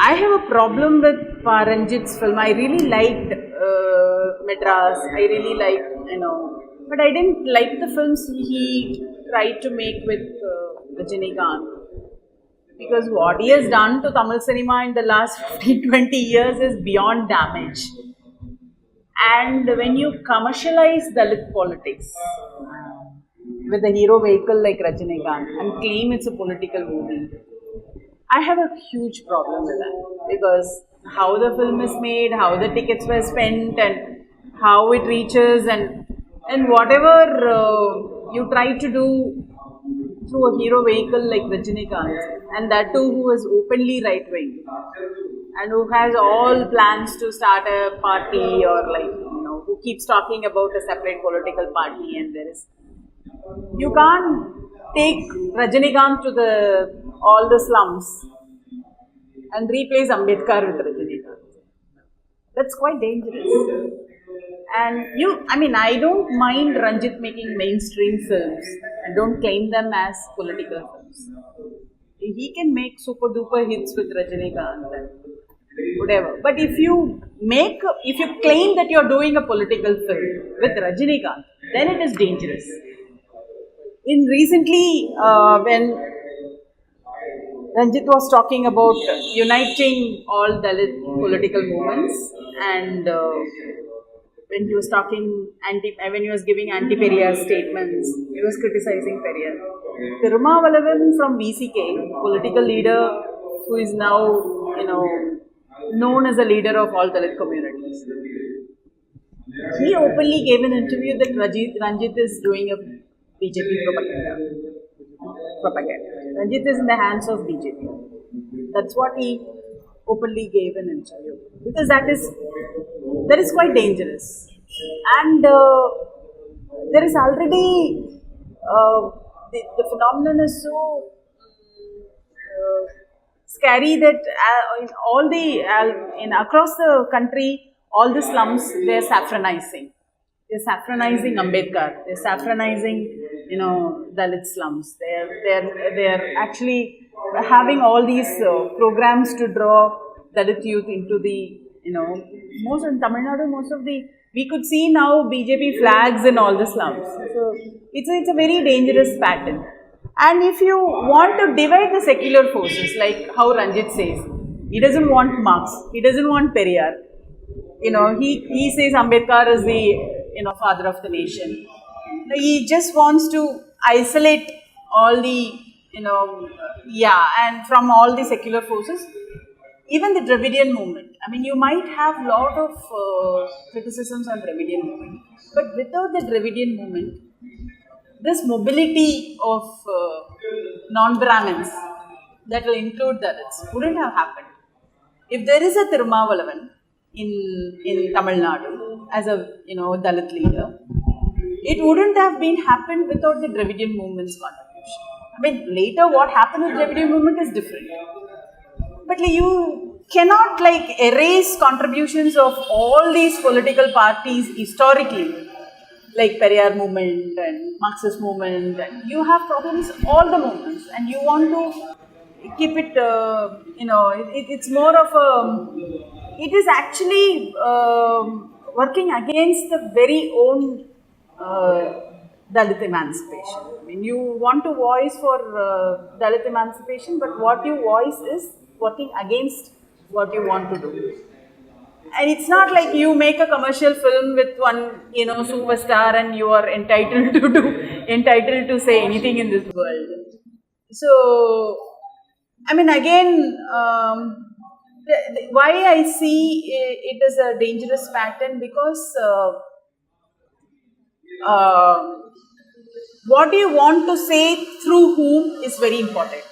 I have a problem with Paranjit's film. I really liked Madras. I really liked, but I didn't like the films he tried to make with Rajinikanth. Because what he has done to Tamil cinema in the last 15-20 years is beyond damage. And when you commercialize Dalit politics with a hero vehicle like Rajinikanth and claim it's a political movie, I have a huge problem with that. Because how the film is made, how the tickets were spent, and how it reaches, and whatever you try to do through a hero vehicle like Rajinikanth, and that too who is openly right wing and who has all plans to start a party, or who keeps talking about a separate political party, and you can't take Rajinikanth to all the slums and replace Ambedkar with Rajinikanth. That's quite dangerous. And I don't mind Ranjit making mainstream films. I don't claim them as political films. He can make super duper hits with Rajinikanth and whatever. But if you claim that you're doing a political film with Rajinikanth, then it is dangerous. Recently, when Ranjit was talking about uniting all Dalit political movements, and when he was giving anti-Periyar statements, he was criticizing Periyar. Thirumavalavan from VCK, political leader who is now, known as a leader of all Dalit communities, he openly gave an interview that Ranjit is doing a BJP propaganda. Ranjit is in the hands of BJP. That's what he openly gave an interview. Because that is quite dangerous. And there is already, the phenomenon is so scary that across the country, all the slums, they are saffronizing. They're saffronizing Ambedkar. They're saffronizing, Dalit slums. They're actually having all these programs to draw Dalit youth into the, most in Tamil Nadu, we could see now BJP flags in all the slums. So it's a very dangerous pattern. And if you want to divide the secular forces, like how Ranjit says, he doesn't want Marx, he doesn't want Periyar. He says Ambedkar is the father of the nation. He just wants to isolate all the, and from all the secular forces, even the Dravidian movement. You might have a lot of criticisms on Dravidian movement, but without the Dravidian movement, this mobility of non-Brahmins that will include Dalits wouldn't have happened. If there is a Thirumavalavan in Tamil Nadu as a Dalit leader, it wouldn't have been happened without the Dravidian movement's contribution. Later what happened with Dravidian movement is different. But you cannot erase contributions of all these political parties historically, like Periyar movement and Marxist movement, and you have problems all the movements, and you want to keep it, it's more of it is actually working against the very own Dalit emancipation. You want to voice for Dalit emancipation, but what you voice is working against what you want to do. And it's not like you make a commercial film with one, superstar and you are entitled to say anything in this world. So, again, why I see it as a dangerous pattern, because what you want to say through whom is very important.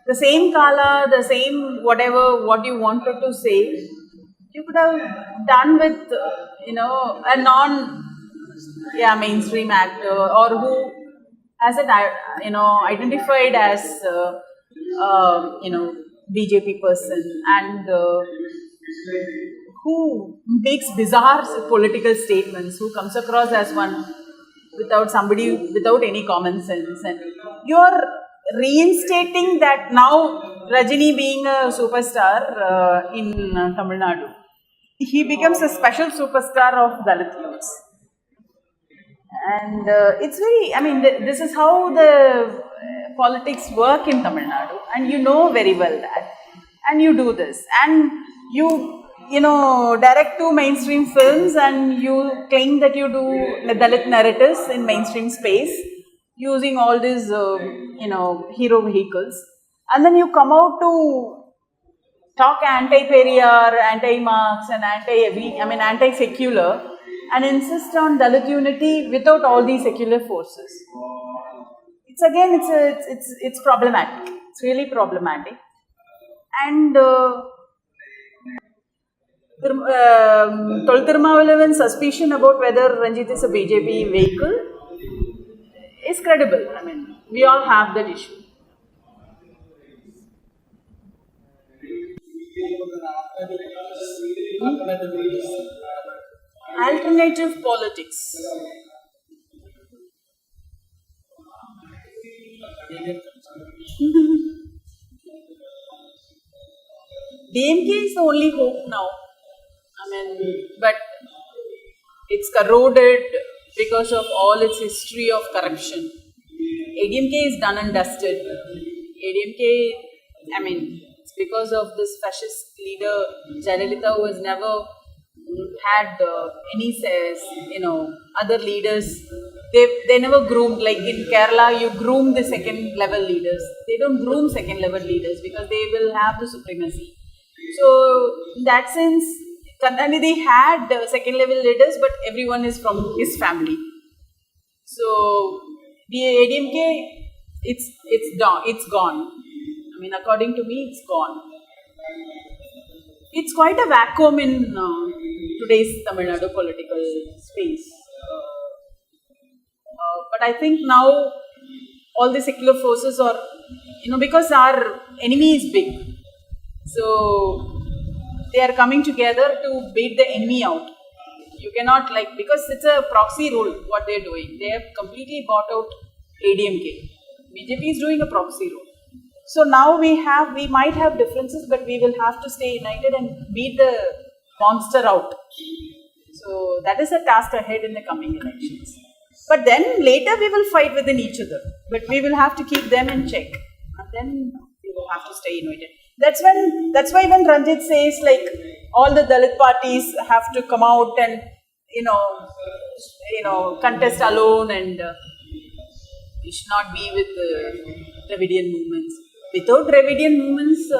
The same kala, the same whatever, what you wanted to say, you could have done with, a mainstream actor, or who has identified as, BJP person, and who makes bizarre political statements, who comes across as one without any common sense, and you're reinstating that now Rajini being a superstar in Tamil Nadu, he becomes a special superstar of Dalit youths. And it's very, I mean, this is how the politics work in Tamil Nadu, and you know very well that. And you do this, and you know, direct to mainstream films, and you claim that you do Dalit narratives in mainstream space using all these, hero vehicles. And then you come out to talk anti-Periyar, anti-Marx, and anti-secular, and insist on Dalit unity without all these secular forces. It's problematic. It's really problematic. And Tolthirumavalavan's suspicion about whether Ranjit is a BJP vehicle is credible. I mean, we all have that issue. Alternative politics. DMK is the only hope now. I mean, but it's corroded because of all its history of corruption. ADMK is done and dusted. ADMK, I mean, it's because of this fascist leader Jayalalitha, who has never had any says, other leaders. They never groomed, like in Kerala, you groom the second level leaders. They don't groom second level leaders because they will have the supremacy. So, in that sense, they had second level leaders, but everyone is from his family. So, the ADMK, it's gone. I mean, according to me, it's gone. It's quite a vacuum in today's Tamil Nadu political space. But I think now all the secular forces are, because our enemy is big. So they are coming together to beat the enemy out. You cannot because it's a proxy rule what they are doing. They have completely bought out ADMK. BJP is doing a proxy rule. So now we might have differences, but we will have to stay united and beat the monster out. So that is a task ahead in the coming elections. But then later we will fight within each other. But we will have to keep them in check. And then we will have to stay united. That's why when Ranjit says all the Dalit parties have to come out and contest alone, and we should not be with Dravidian movements. Without Dravidian movements,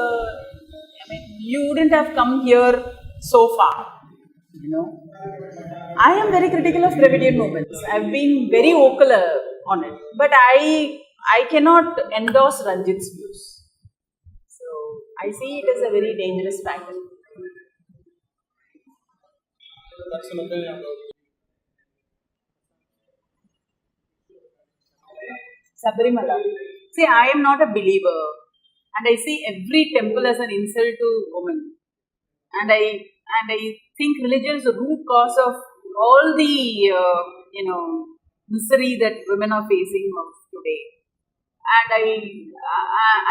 you wouldn't have come here so far. I am very critical of Dravidian movements. I've been very vocal on it, but I cannot endorse Ranjit's views. I see it as a very dangerous pattern. Sabarimala. See, I am not a believer, and I see every temple as an insult to women. And I think religion is the root cause of all the misery that women are facing today.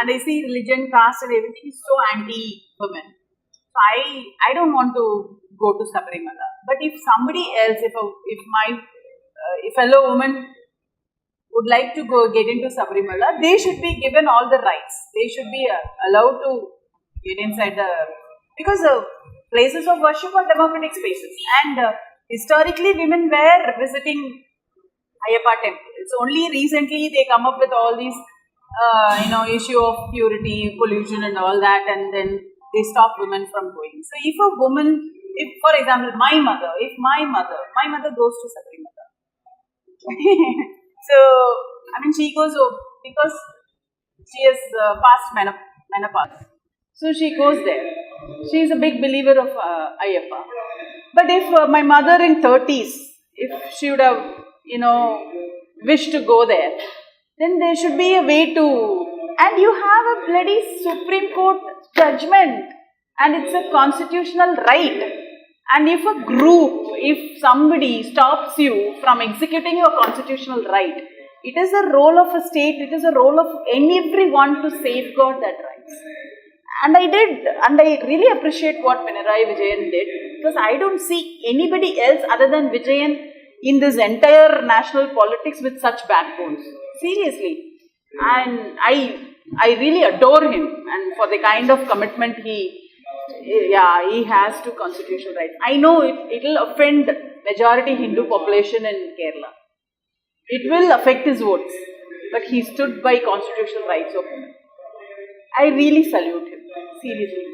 And I see religion, caste, and everything is so anti-women. So I don't want to go to Sabarimala. But if somebody else, if my fellow woman would like to get into Sabarimala, they should be given all the rights. They should be allowed to get inside because the places of worship are democratic spaces, and historically women were visiting Ayyappa temple. It's only recently they come up with all these, issue of purity, pollution and all that, and then they stop women from going. So if a woman, for example, my mother goes to Sabarimala. So, she goes because she has passed menopause. So she goes there. She is a big believer of Ayyappa. But if my mother in 30s, if she would have wish to go there, then there should be a way to, and you have a bloody Supreme Court judgment, and it's a constitutional right. And if somebody stops you from executing your constitutional right, it is a role of a state, it is a role of everyone to safeguard that right. And I did, and I really appreciate what Pinarayi Vijayan did, because I don't see anybody else other than Vijayan in this entire national politics with such backbones. Seriously. And I really adore him, and for the kind of commitment he has to constitutional rights. I know it will offend majority Hindu population in Kerala. It will affect his votes, but he stood by constitutional rights of women. I really salute him, seriously.